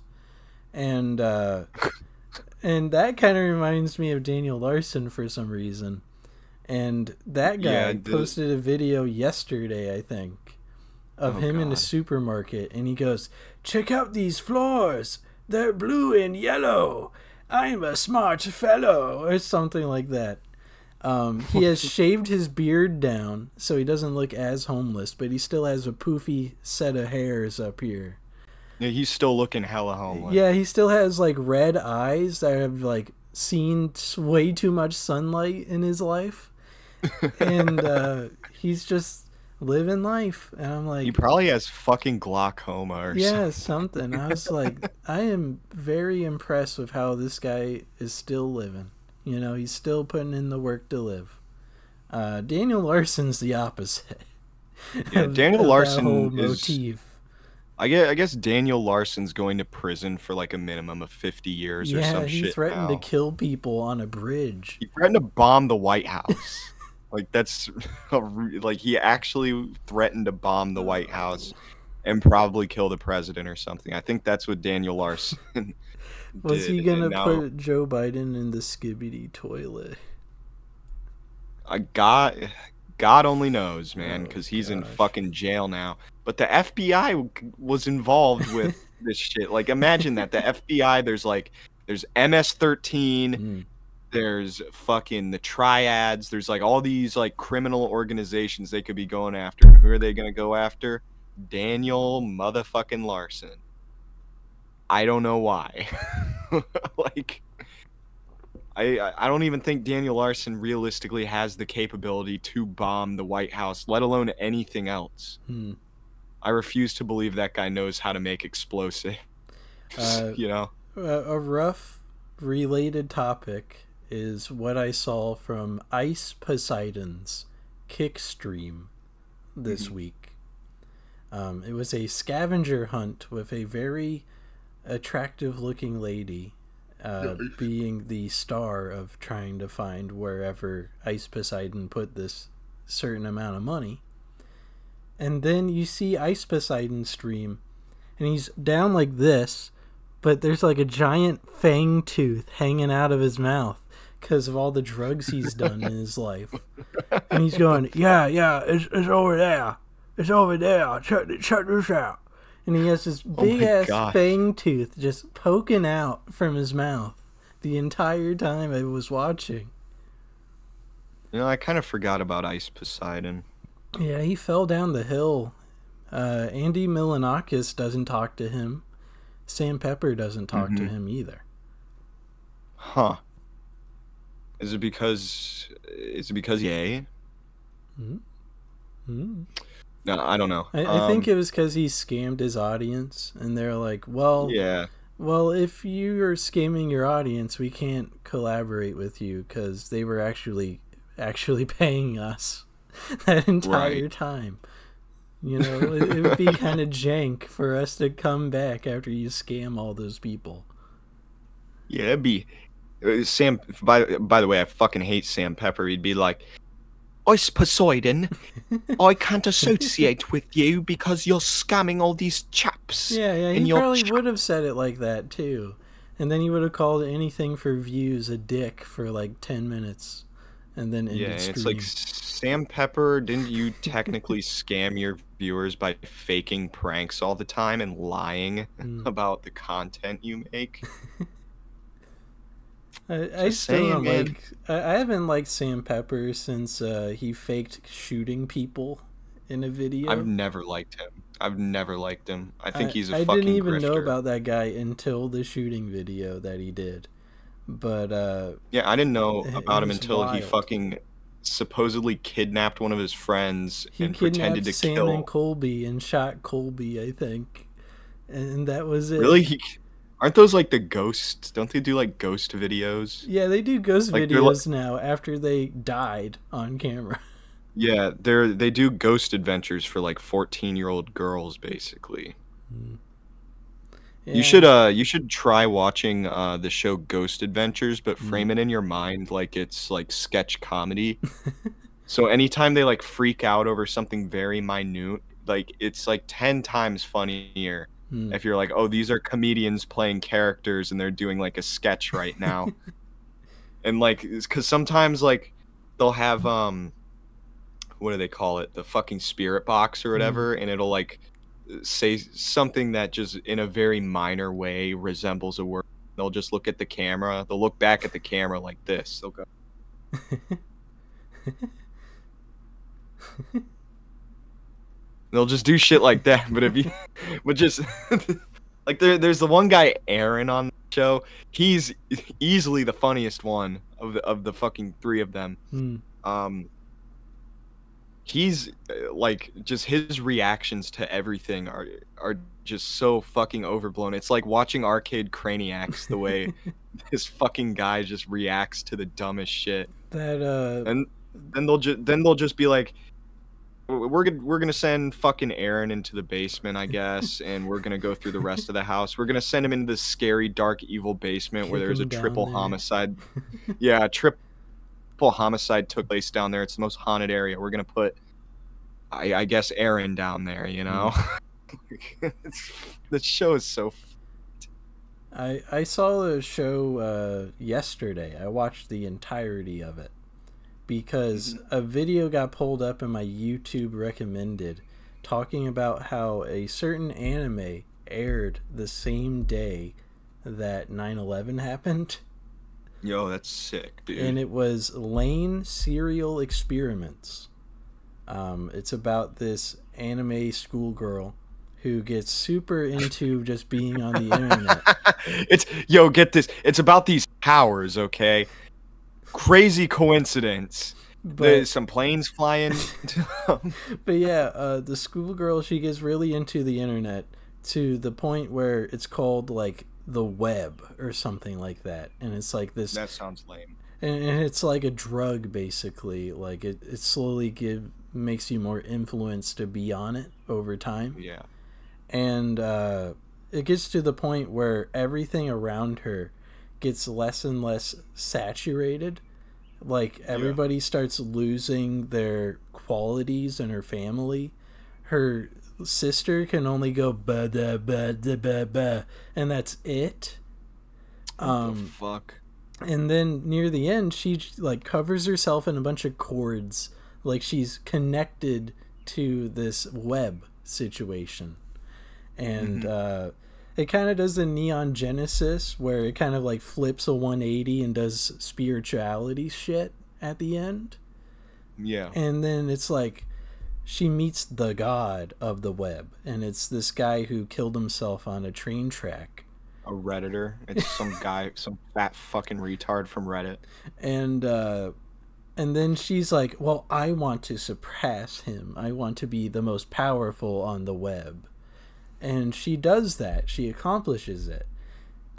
and that kind of reminds me of Daniel Larson for some reason. And that guy posted a video yesterday, I think, of him in a supermarket, and he goes, "Check out these floors. They're blue and yellow. I'm a smart fellow," or something like that. He has shaved his beard down so he doesn't look as homeless, but he still has a poofy set of hairs up here. Yeah, he's still looking hella homeless. Yeah, he still has like red eyes that have like seen way too much sunlight in his life. And he's just living life. And I'm like, he probably has fucking glaucoma or something. Yeah, something. I was like, I am very impressed with how this guy is still living. You know, he's still putting in the work to live. Daniel Larson's the opposite. Yeah, Daniel Larson is motif. I guess Daniel Larson's going to prison for like a minimum of 50 years or some shit. Yeah, he threatened to kill people on a bridge. He threatened to bomb the White House. Like, that's like, he actually threatened to bomb the White House and probably kill the president or something. I think that's what Daniel Larson Was he gonna put Joe Biden in the skibbity toilet? God only knows, man, because he's in fucking jail now. But the FBI was involved with this shit. Like, imagine that. The FBI, there's MS-13, there's fucking the triads, there's like all these like criminal organizations they could be going after. And who are they gonna go after? Daniel motherfucking Larson. I don't know why. Like, I don't even think Daniel Larson realistically has the capability to bomb the White House, let alone anything else. I refuse to believe that guy knows how to make explosives. You know? A rough related topic is what I saw from Ice Poseidon's kick stream this week. It was a scavenger hunt with a very attractive looking lady being the star of trying to find wherever Ice Poseidon put this certain amount of money. And then you see Ice Poseidon stream, and he's down like this, but there's like a giant fang tooth hanging out of his mouth because of all the drugs he's done in his life. And he's going, yeah, it's over there. It's over there. Check this out. And he has this big-ass fang tooth just poking out from his mouth the entire time I was watching. You know, I kind of forgot about Ice Poseidon. Yeah, he fell down the hill. Andy Milonakis doesn't talk to him. Sam Pepper doesn't talk to him either. Huh. Is it because yay? No, I don't know. I think it was because he scammed his audience, and they're like, well, if you are scamming your audience, we can't collaborate with you because they were actually paying us that entire time. You know, it would be kind of jank for us to come back after you scam all those people. Yeah, it'd be Sam. By the way, I fucking hate Sam Pepper. He'd be like, Ice Poseidon, I can't associate with you because you're scamming all these chaps. Yeah, he probably would have said it like that too. And then he would have called anything for views a dick for like 10 minutes. And then ended stream. It's like, Sam Pepper, didn't you technically scam your viewers by faking pranks all the time and lying about the content you make? I still don't like. I haven't liked Sam Pepper since he faked shooting people in a video. I've never liked him. I think he's a fucking I didn't even grifter. know about that guy until the shooting video that he did. But yeah, I didn't know about him until he fucking supposedly kidnapped one of his friends and pretended to Sam kill and Colby and shot Colby, I think, and that was it. Really? Aren't those like the ghosts? Don't they do like ghost videos? Yeah, they do ghost videos now after they died on camera. Yeah, they do ghost adventures for like 14-year-old girls, basically. Yeah. You should try watching the show Ghost Adventures, but frame it in your mind like it's like sketch comedy. So anytime they like freak out over something very minute, like it's like 10 times funnier Hmm. if you're like, oh, these are comedians playing characters and they're doing like a sketch right now. And like, because sometimes like they'll have what do they call it? The fucking spirit box or Hmm. whatever, and it'll like say something that just in a very minor way resembles a word. They'll just look at the camera. They'll look back at the camera like this. They'll go. They'll just do shit like that. But if you, but just like there's the one guy Aaron on the show. He's easily the funniest one of the fucking three of them. Hmm. He's like just his reactions to everything are just so fucking overblown. It's like watching Arcade Craniacs the way this fucking guy just reacts to the dumbest shit. That And then they'll just be like, we're gonna send fucking Aaron into the basement, I guess, and we're gonna go through the rest of the house. We're gonna send him into this scary, dark, evil basement where kick there's a him down triple there. homicide. Yeah, triple homicide took place down there. It's the most haunted area. We're gonna put, I guess, Aaron down there. You know, the show is so. I saw the show yesterday. I watched the entirety of it because a video got pulled up in my YouTube recommended talking about how a certain anime aired the same day that 9/11 happened. Yo, that's sick, dude. And it was Lane Serial Experiments. It's about this anime schoolgirl who gets super into just being on the internet. Get this. It's about these towers, okay? Crazy coincidence. There's some planes flying. But yeah, the schoolgirl, she gets really into the internet to the point where it's called like the web or something like that, and it's like this. That sounds lame. And it's like a drug, basically. Like it slowly makes you more influenced to be on it over time. Yeah. And it gets to the point where everything around her gets less and less saturated. Like everybody starts losing their qualities in her family. Her sister can only go ba da ba da ba ba, and that's it. What the fuck? And then near the end, she like covers herself in a bunch of cords, like she's connected to this web situation. And it kind of does the Neon Genesis, where it kind of like flips a 180 and does spirituality shit at the end. Yeah. And then it's like she meets the god of the web, and it's this guy who killed himself on a train track. A Redditor. It's some guy, some fat fucking retard from Reddit. And then she's like, well, I want to suppress him. I want to be the most powerful on the web. And she does that. She accomplishes it.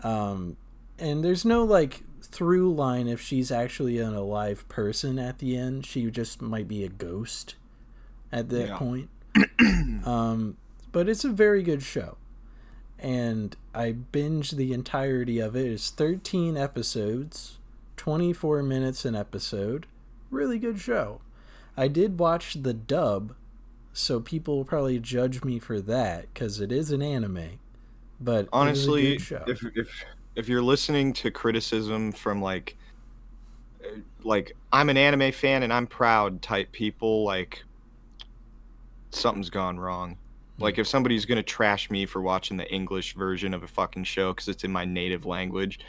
And there's no like through line if she's actually an alive person at the end. She just might be a ghost at that point. But it's a very good show. And I binged the entirety of it. It's 13 episodes, 24 minutes an episode. Really good show. I did watch the dub, so people will probably judge me for that because it is an anime. But honestly, it was a good show. if you're listening to criticism from like I'm an anime fan and I'm proud type people, like something's gone wrong. Like if somebody's gonna trash me for watching the English version of a fucking show because it's in my native language,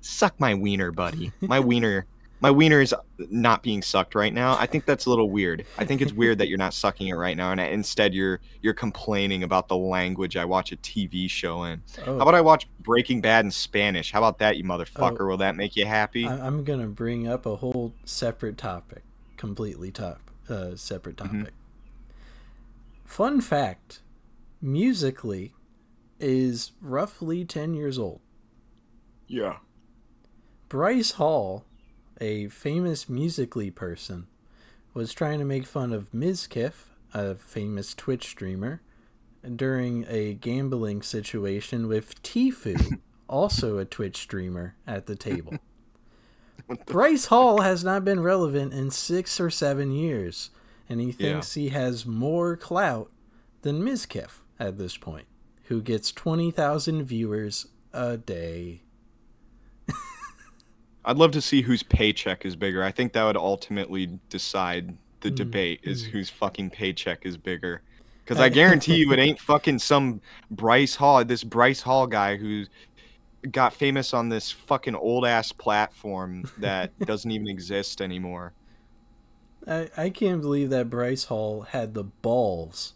suck my wiener, buddy. My wiener is not being sucked right now. I think that's a little weird. I think it's weird that you're not sucking it right now, and instead you're complaining about the language I watch a TV show in. How about I watch Breaking Bad in Spanish? How about that, you motherfucker? Will that make you happy? I'm gonna bring up a whole separate topic, completely separate topic. Fun fact, musically is roughly 10 years old. Yeah. Bryce Hall, a famous musically person, was trying to make fun of Mizkif, a famous Twitch streamer, during a gambling situation with Tfue, also a Twitch streamer, at the table. Bryce Hall has not been relevant in 6 or 7 years, and he Yeah. thinks he has more clout than Mizkif at this point, who gets 20,000 viewers a day. I'd love to see whose paycheck is bigger. I think that would ultimately decide the debate is whose fucking paycheck is bigger. Because I guarantee you it ain't fucking some Bryce Hall, this Bryce Hall guy who got famous on this fucking old-ass platform that doesn't even exist anymore. I can't believe that Bryce Hall had the balls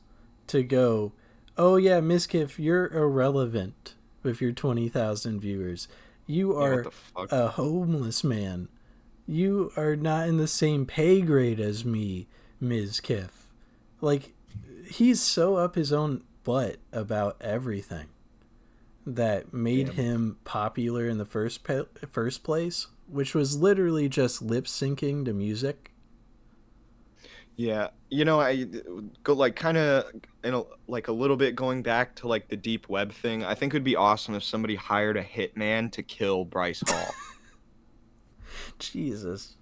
to go, oh yeah, Mizkif, you're irrelevant with your 20,000 viewers. You are a homeless man. You are not in the same pay grade as me, Mizkif. Like, he's so up his own butt about everything that made him popular in the first place, which was literally just lip syncing to music. Yeah, you know, I go like kind of like a little bit going back to like the deep web thing. I think it would be awesome if somebody hired a hitman to kill Bryce Hall. Jesus.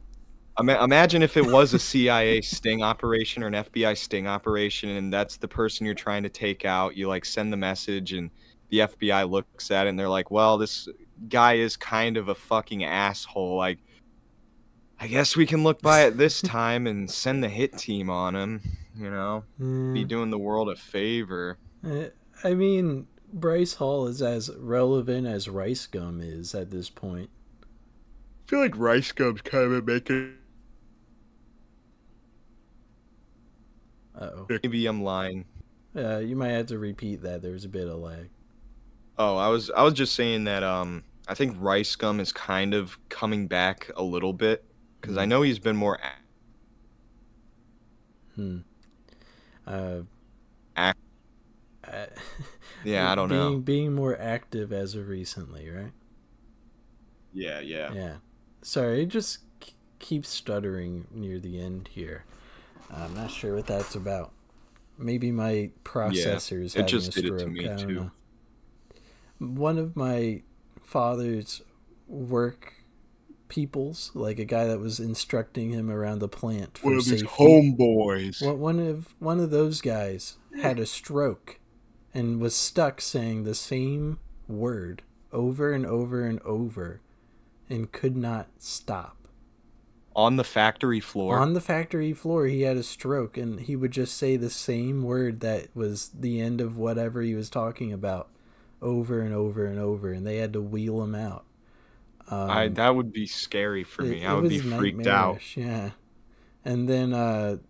Imagine if it was a CIA sting operation or an FBI sting operation, and that's the person you're trying to take out. You like send the message, and the FBI looks at it, and they're like, "Well, this guy is kind of a fucking asshole. Like, I guess we can look by it this time and send the hit team on him. You know, be doing the world a favor." I mean, Bryce Hall is as relevant as Rice Gum is at this point. I feel like Rice Gum's kind of making. Uh-oh. Maybe I'm lying. You might have to repeat that. There's a bit of lag. Oh, I was just saying that I think Rice Gum is kind of coming back a little bit because I know he's been more yeah, I don't know. Being more active as of recently, right? Yeah. Sorry, it just keeps stuttering near the end here. I'm not sure what that's about. Maybe my processor's having a stroke. It just did it to me too. One of my father's work peoples, like a guy that was instructing him around the plant for safety. Homeboys. One of those guys had a stroke and was stuck saying the same word over and over and over and could not stop. On the factory floor? On the factory floor, he had a stroke, and he would just say the same word that was the end of whatever he was talking about over and over and over, and they had to wheel him out. That would be scary for me. I would be freaked out. Yeah. And then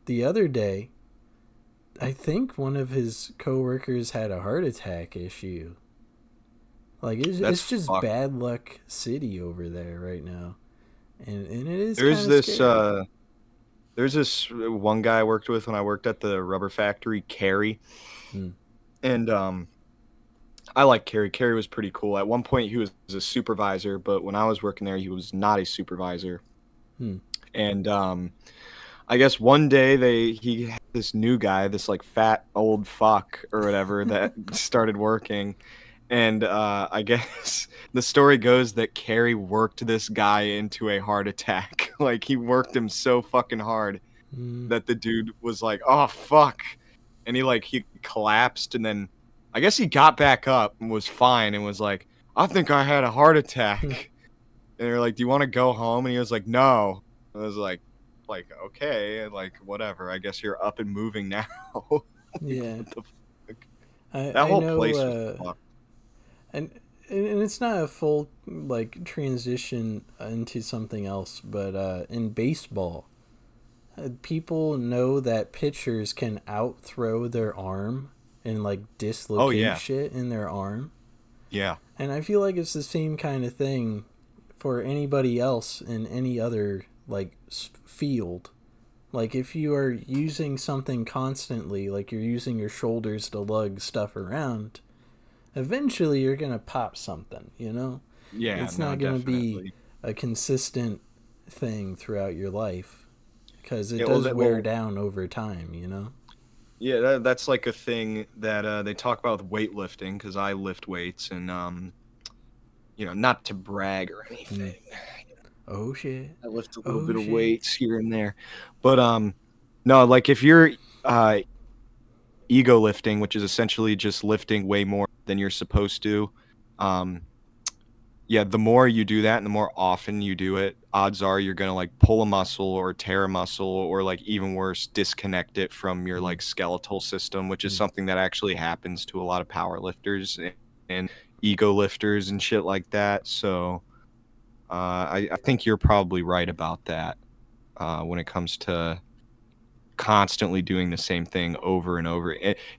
the other day, I think one of his coworkers had a heart attack issue. Like, it's just bad luck city over there right now. And it is there's this one guy I worked with when I worked at the rubber factory, Carrie. And I like Carrie. Carrie was pretty cool. At one point he was a supervisor, but when I was working there he was not a supervisor. And I guess one day he had this new guy, this like fat old fuck or whatever that started working. And I guess the story goes that Carrie worked this guy into a heart attack. Like, he worked him so fucking hard that the dude was like, oh, fuck. And he collapsed, and then I guess he got back up and was fine and was like, I think I had a heart attack. And they're like, do you want to go home? And he was like, no. I was like, okay, like, whatever. I guess you're up and moving now. Yeah. What the fuck? That whole place was fucked. And it's not a full like transition into something else, but in baseball, people know that pitchers can outthrow their arm and like dislocate shit in their arm. Yeah. And I feel like it's the same kind of thing for anybody else in any other like field. Like, if you are using something constantly, like you're using your shoulders to lug stuff around, eventually you're going to pop something, you know? Yeah, it's not going to be a consistent thing throughout your life because it does wear down over time, you know? Yeah, that's like a thing that they talk about with weightlifting, because I lift weights, and, you know, not to brag or anything. Oh shit. I lift a little Oh bit of shit. weights here and there. But no, like if you're ego lifting, which is essentially just lifting way more than you're supposed to, um yeah, the more you do that and the more often you do it, odds are you're gonna like pull a muscle or tear a muscle or like even worse, disconnect it from your Mm. like skeletal system, which is Mm. something that actually happens to a lot of power lifters and ego lifters and shit like that. So I think you're probably right about that when it comes to constantly doing the same thing over and over.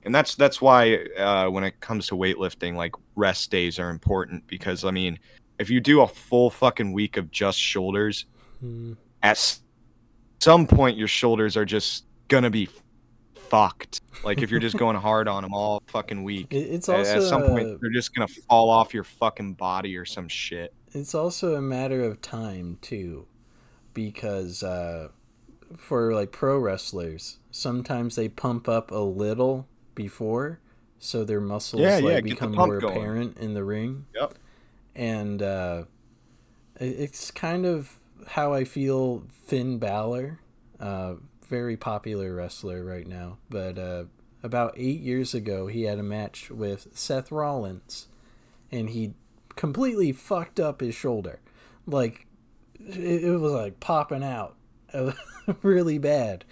And that's why when it comes to weightlifting, like rest days are important because I mean, if you do a full fucking week of just shoulders, Mm. at some point your shoulders are just gonna be fucked. Like if you're just going hard on them all fucking week, It's at some point also they're just gonna fall off your fucking body or some shit. it's also a matter of time too, because for like pro wrestlers, sometimes they pump up a little before, so their Yeah, muscles yeah, like get the become more pump going. apparent in the ring, Yep. and it's kind of how I feel Finn Balor, very popular wrestler right now, but about 8 years ago he had a match with Seth Rollins, and he completely fucked up his shoulder, like it was like popping out really bad,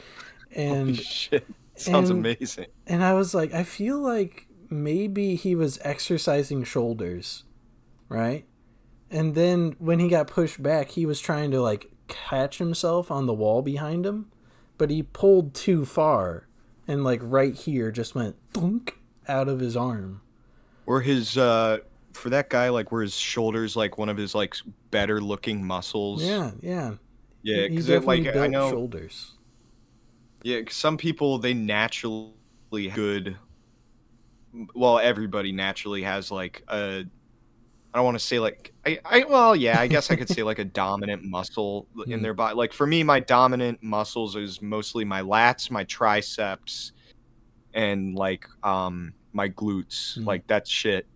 Holy and shit. Sounds and amazing. and I was like, I feel like maybe he was exercising shoulders, right? And then when he got pushed back, he was trying to like catch himself on the wall behind him, but he pulled too far, and like right here just went thunk out of his arm. Or his for that guy, like were his shoulders like one of his like better looking muscles? Yeah, yeah. Yeah, He because it definitely like I built know, shoulders. yeah, 'cause some people they naturally good. Well, everybody naturally has like a. I don't want to say like I well yeah I guess I could say like a dominant muscle in Mm, their body. Like for me, my dominant muscles is mostly my lats, my triceps, and like my glutes. mm. Like that shit.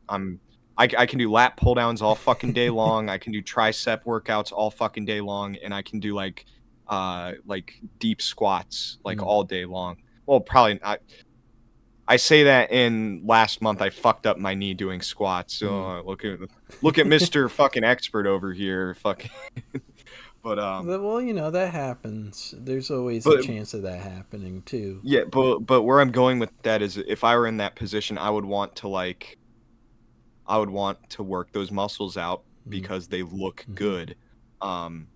I can do lat pull downs all fucking day long. I can do tricep workouts all fucking day long, and I can do like deep squats like Mm, all day long. Well, probably I say that in last month I fucked up my knee doing squats. So mm. look at Mr. fucking expert over here. Fucking but Well, you know, that happens. There's always a but chance of that happening too. yeah, but where I'm going with that is if I were in that position, I would want to work those muscles out Mm, because they look mm-hmm. good. Um,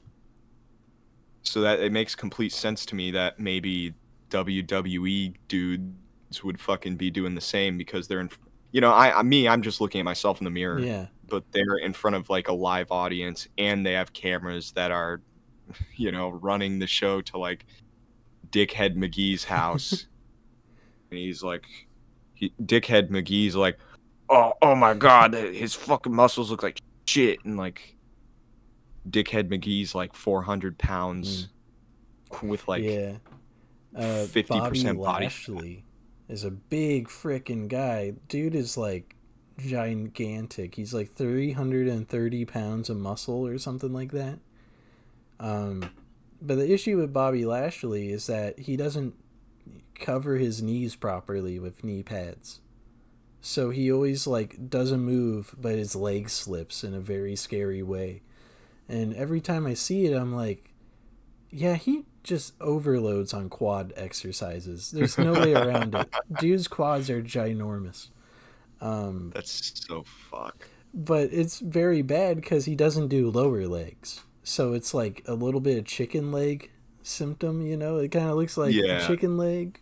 so that it makes complete sense to me that maybe WWE dudes would fucking be doing the same because they're in, I'm just looking at myself in the mirror, Yeah. but they're in front of like a live audience and they have cameras that are, running the show to like Dickhead McGee's house. And Dickhead McGee's like, oh my god, his fucking muscles look like shit, and like Dickhead McGee's like 400 Mm, pounds with like yeah. Bobby 50% body fat. Lashley is a big freaking guy. Dude is like gigantic. He's like 330 pounds of muscle or something like that. Um, but the issue with Bobby Lashley is that he doesn't cover his knees properly with knee pads. So he always like does a move, but his leg slips in a very scary way. And every time I see it, I'm like, yeah, he just overloads on quad exercises. There's no way around it. Dude's quads are ginormous. Um, That's so fuck. but it's very bad because he doesn't do lower legs. So it's like a little bit of chicken leg symptom, you know? It kind of looks like a Yeah, chicken leg.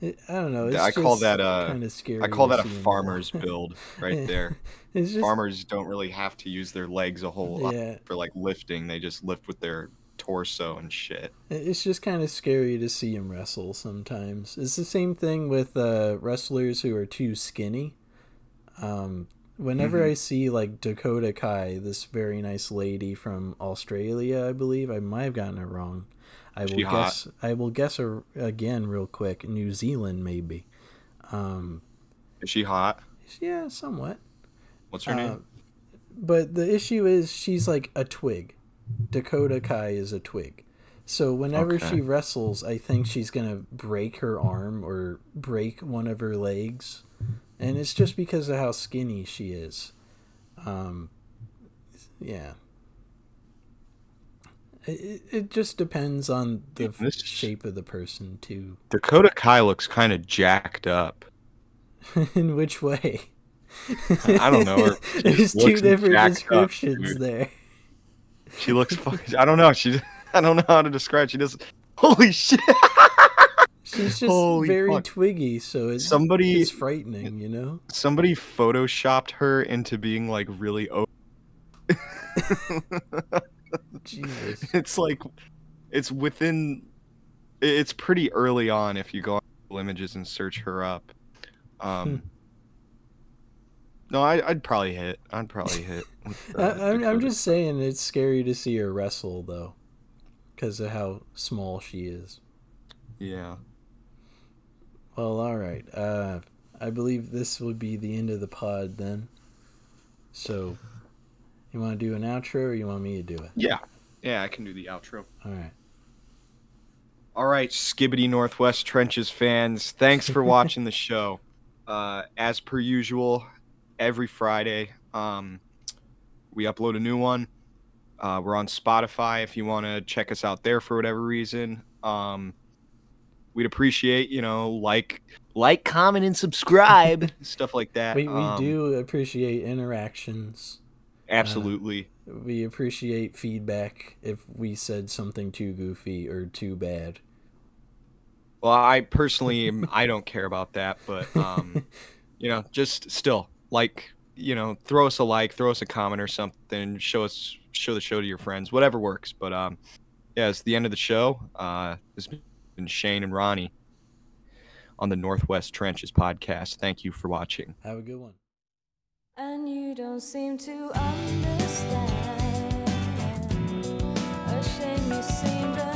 I don't know. It's I call just that kind of I scary call to that a see him do farmer's build right that. there. It's just, Farmers don't really have to use their legs a whole lot yeah. for like lifting. They just lift with their torso and shit. It's just kind of scary to see him wrestle sometimes. It's the same thing with wrestlers who are too skinny. Whenever Hmm. I see like Dakota Kai, this very nice lady from Australia, I believe I might have gotten it wrong. She hot. I will guess her again real quick. New Zealand maybe. Um, Is she hot? yeah, somewhat. What's her Uh, name? but the issue is she's like a twig. Dakota Kai is a twig. So whenever Okay. she wrestles, I think she's gonna break her arm or break one of her legs, and it's just because of how skinny she is. Um, yeah. It just depends on the This shape of the person too. Dakota Kai looks kind of jacked up. In which way? I don't know. There's two different Up, descriptions there. She looks fucking. I don't know. I don't know how to describe. She does. Holy shit. She's just very twiggy, so it's frightening, you know? Somebody photoshopped her into being like really Jesus. It's like it's pretty early on if you go on Google Images and search her up. No, I'd probably hit. I'm just saying it's scary to see her wrestle though, because of how small she is. Yeah. Well, all right. I believe this would be the end of the pod then. So, you want to do an outro, or you want me to do it? Yeah, I can do the outro. All right, Skibbity Northwest Trenches fans, thanks for watching the show. As per usual, every Friday, we upload a new one. We're on Spotify if you want to check us out there for whatever reason. We'd appreciate, like, comment, and subscribe, stuff like that. We do appreciate interactions. Absolutely. We appreciate feedback if we said something too goofy or too bad. Well, I personally, I don't care about that, but, just still, like, throw us a like, throw us a comment or something, show the show to your friends, whatever works. But, yeah, it's the end of the show. This has been Shane and Ronnie on the Northwest Trenches podcast. Thank you for watching. Have a good one. And you don't seem to understand. A shame you seem to